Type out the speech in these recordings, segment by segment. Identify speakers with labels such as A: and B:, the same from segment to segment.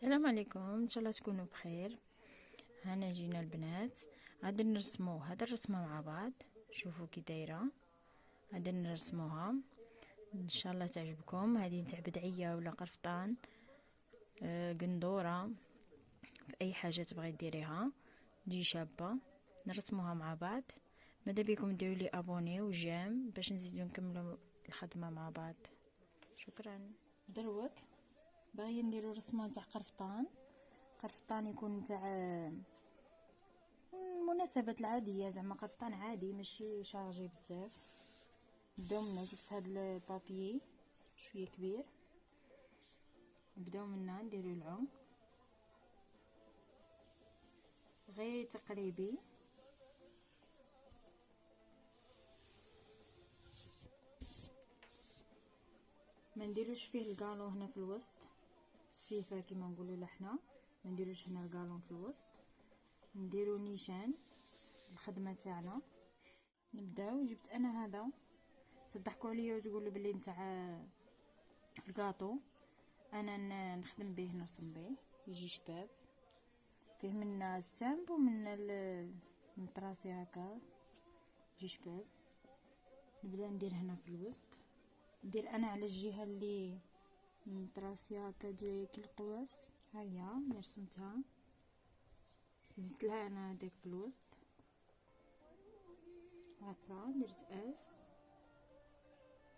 A: السلام عليكم، ان شاء الله تكونوا بخير. هنا جينا البنات، غادي نرسمو هاد الرسمه مع بعض. شوفوا كي دايره، غادي نرسموها ان شاء الله تعجبكم. هذه نتاع بدعيه ولا قرفطان، قندوره، في اي حاجه تبغي ديريها تجي شابه. نرسموها مع بعض. ماذا بكم ديروا لي ابوني وجيم باش نزيدو نكملوا الخدمه مع بعض. شكرا. دروك باغي نديرو رسمه تاع قرفطان يكون تاع المناسبات العاديه، زعما قرفطان عادي ماشي شارجي بزاف. نبداو منا، جبت هاد البابي شويه كبير، نبداو منا نديرو العمق غير تقريبي. ما نديروش فيه القالو هنا في الوسط، السفيفه كيما نقولوا لحنا، ما نديروش هنا القالون في الوسط. نديرو نيشان الخدمه تاعنا. نبداو، جبت انا هذا، تضحكوا عليا وتقولوا بلي نتاع الكاطو، انا نخدم به نرسم به يجي شباب. فيه من السامب ومن المطراسي هكا يجي شباب. نبدا ندير هنا في الوسط، ندير انا على الجهه اللي مطراسي هكا جايه كي القواس، هيا رسمتها، زدت لها انا داك في الوسط هكا، درت اس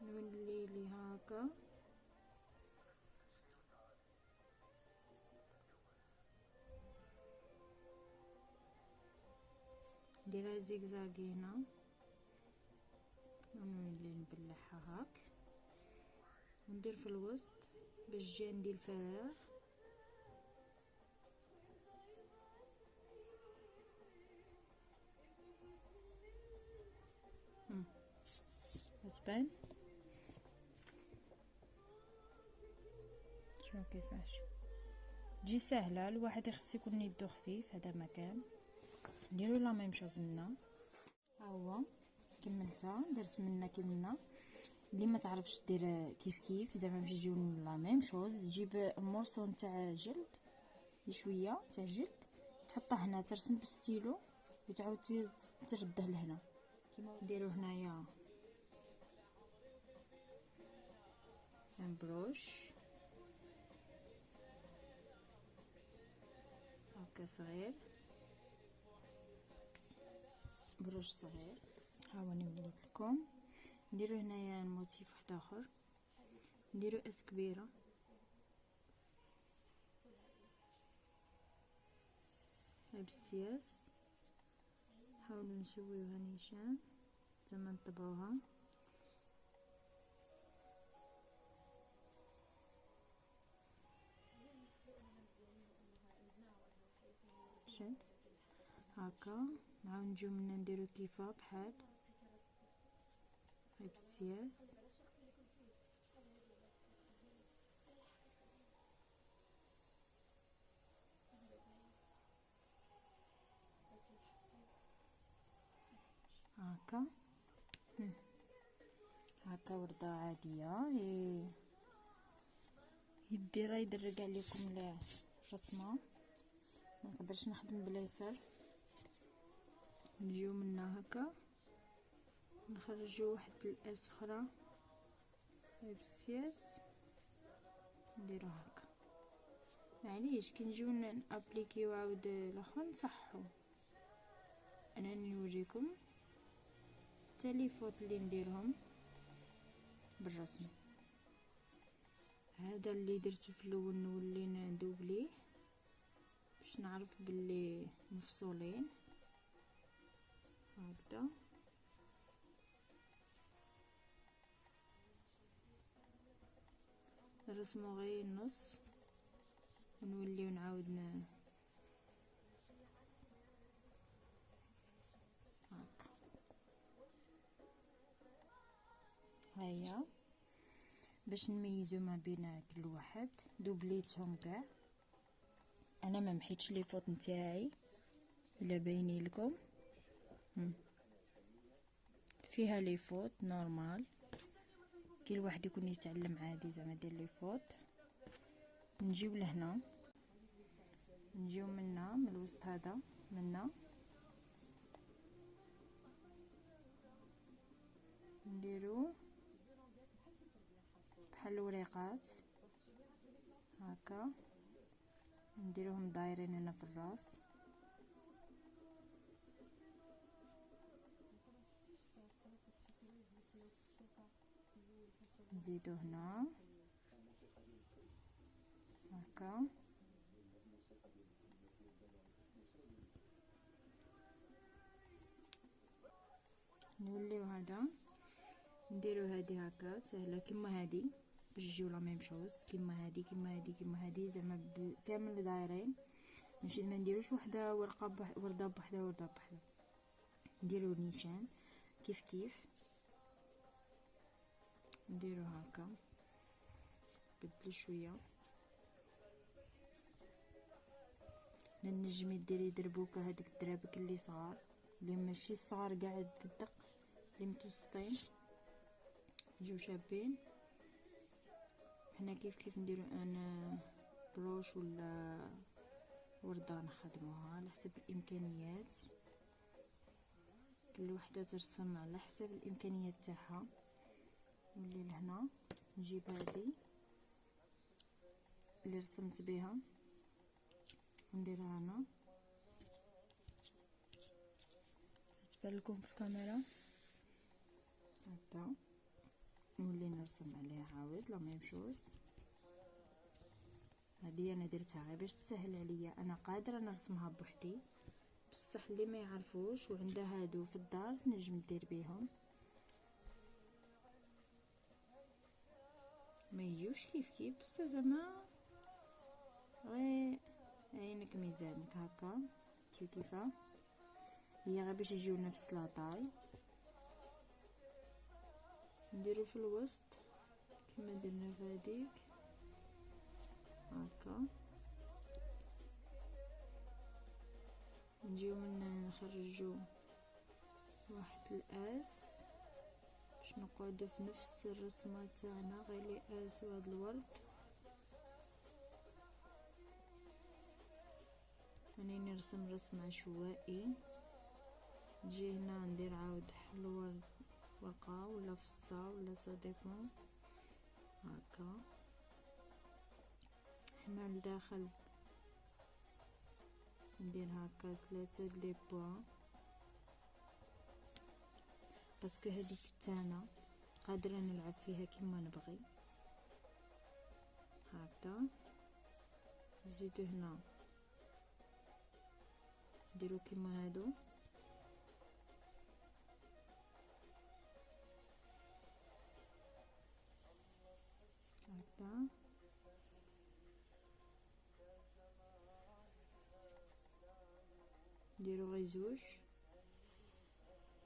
A: نولي لي هكا، نديرها زيكزاكي هنا ونولي نبلعها هاك، وندير في الوسط باش تجي عندي الفراغ. تبان شوف كيفاش تجي سهله، الواحد يخص يكون يدو خفيف. هذا مكان نديرو لا ميم شوز منا، ها هو كملتها درت منا كملنا. اللي ما تعرفش دير كيف زعما باش يجيو لا ميم شوز، تجيب مورسو نتاع جلد شويه تاع جلد، تحطه هنا ترسم بالستيلو وتعاود ترده لهنا كيما نديرو هنايا بروش هكا صغير، بروش صغير. هاوني وليت لكم. نديرو هنايا موتيف واحد اخر، نديرو اس كبيره هاي بالسياس، نحاولو نسويوها نيشان زعما نطبعوها. شد هكا، نعاود نجيو منا نديرو كيفها بحال هاي بالسياس. هكا هكا وردة عادية يدير يدرق عليكم الرسمة. ما نقدرش نخدم باليسار، نجيو منا هكا نخرجو واحد الاس اخرى هاي بالسياس نديرو هكا. معليش كي نجيو نابليكيو عاود الاخر نصحو. انا نوريكم التليفات اللي نديرهم بالرسم. هذا اللي درته في الاول نولي ندوبليه باش نعرف باللي مفصولين هكذا. نرسمو غير النص ونوليو نعاود هكا. هيا باش نميزو ما بين كل واحد دوبليتهم كاع. انا ما محيتش لي فوت نتاعي الا باينين لكم، فيها لي فوت نورمال كي الواحد يكون يتعلم عادي زعما دير لي فوت. نجيو لهنا نجيو منا من الوسط هذا منا نديرو بحال الوريقات هكا، نديروهم دايرين هنا في الراس، نزيدو هنا هكا، نوليو هذا نديرو هادي هكا سهله كيما هادي باش يجيو لا ميم شوز، كيما هادي كيما هادي كيما هادي زعما كامل دايرين، ماشي ما نديروش وحده ورقه ورده بوحده ورده بوحده، نديرو نيشان كيف كيف، نديرو هكا بدلو شويه، نجمي ديري دربوكه هذيك الدرابك اللي صغار اللي ماشي صغار قاعد في الدق اللي متوسطين يجيو شابين. حنا كيف كيف نديرو انا بروش ولا ورده نخدموها على حسب الامكانيات، كل وحده ترسم على حسب الامكانيات تاعها. نولي لهنا نجيب هذه اللي رسمت بها نديرها هنا، تبان لكم في الكاميرا هكا، نولي نرسم عليها عاود لا ميم شوز. هذه انا درتها غير باش تسهل عليا، انا قادره نرسمها بوحدي، بصح اللي ما يعرفوش وعنده هادو في الدار تنجم دير بيهم، ما يجيوش كيف كيف بصح زعما غير عينك ميزانك هكا، شو كيفاه هي غير باش يجيو نفس لاطاي. نديرو في الوسط كما درنا في هذيك هكا، نجيو من نخرجو واحد الاس باش نقعدو في نفس الرسمه تاعنا غير لي اس وهذا الورد، راني نرسم رسم عشوائي. نجي هنا ندير عاود الورد ورقه ولا فصه ولا صديقون هكا، حنا لداخل ندير هكا 3 لي بوين باسكو هذيك تاعنا قادره نلعب فيها كيما نبغي هكا. نزيدو هنا نديرو كيما هادو هكا، نديرو غير زوج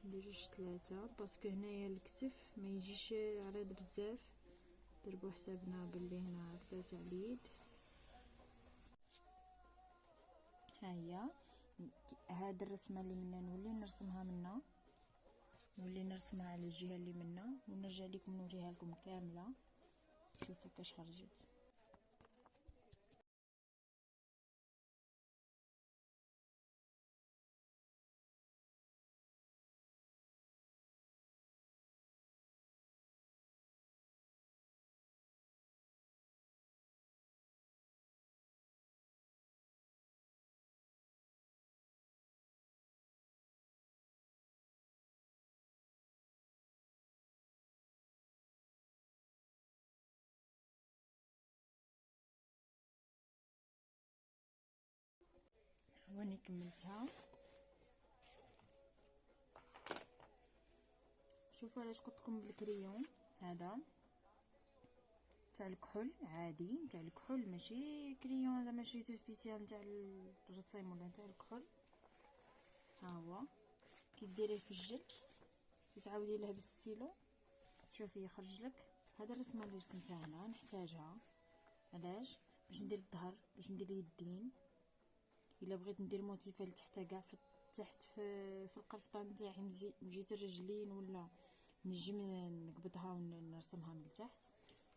A: نديروش 3 باسكو هنايا الكتف ما يجيش عريض بزاف، دربو حسابنا باللي هنا هكذا تاع اليد. هيا هاد الرسمه اللي منا نولي نرسمها منا، نولي نرسمها على الجهه اللي منا ونرجع لكم نوريها لكم كامله، شوفوا كاش خرجت. هاني كملتها، شوفوا علاش قلت لكم بالكريون هذا تاع الكحول عادي، تاع الكحول ماشي كريون زعما شريتو سبيسيال تاع الرسيم ولا تاع الكحول. ها هو كي ديريه في الجلد وتعاودي له بالستيلو شوفي يخرج لك. هذا الرسمه اللي رسمتها هنا نحتاجها علاش باش ندير الظهر، باش ندير اليدين، الا بغيت ندير موتيفه لتحت كاع في تحت في القرفطان تاعي مجيت الرجلين ولا نجم نقبضها ونرسمها من تحت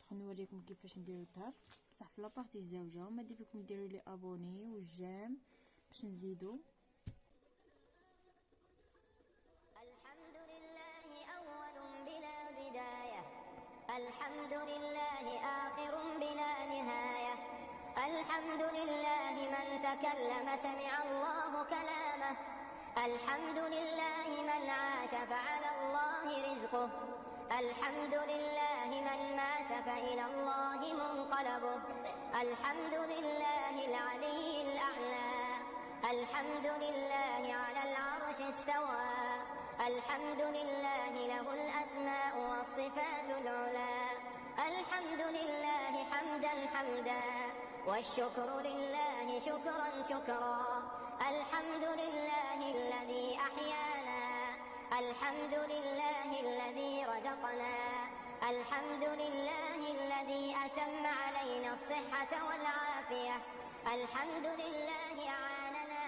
A: ندخل نوريكم كيفاش نديرو الدار، بصح في لابارتي الزوجه ما دير لكم ديروا لي ابوني والجيم باش نزيدو.
B: الحمد لله أول بلا بداية، الحمد لله آخر بلا نهاية، الحمد لله من تكلم سمع الله كلامه، الحمد لله من عاش فعلى الله رزقه، الحمد لله من مات فإلى الله منقلبه، الحمد لله العلي الأعلى، الحمد لله على العرش استوى، الحمد لله له الأسماء والصفات العلى، الحمد لله حمدا حمدا، والشكر لله شكرا شكرا، الحمد لله الذي أحيانا، الحمد لله الذي رزقنا، الحمد لله الذي أتم علينا الصحة والعافية، الحمد لله أعاننا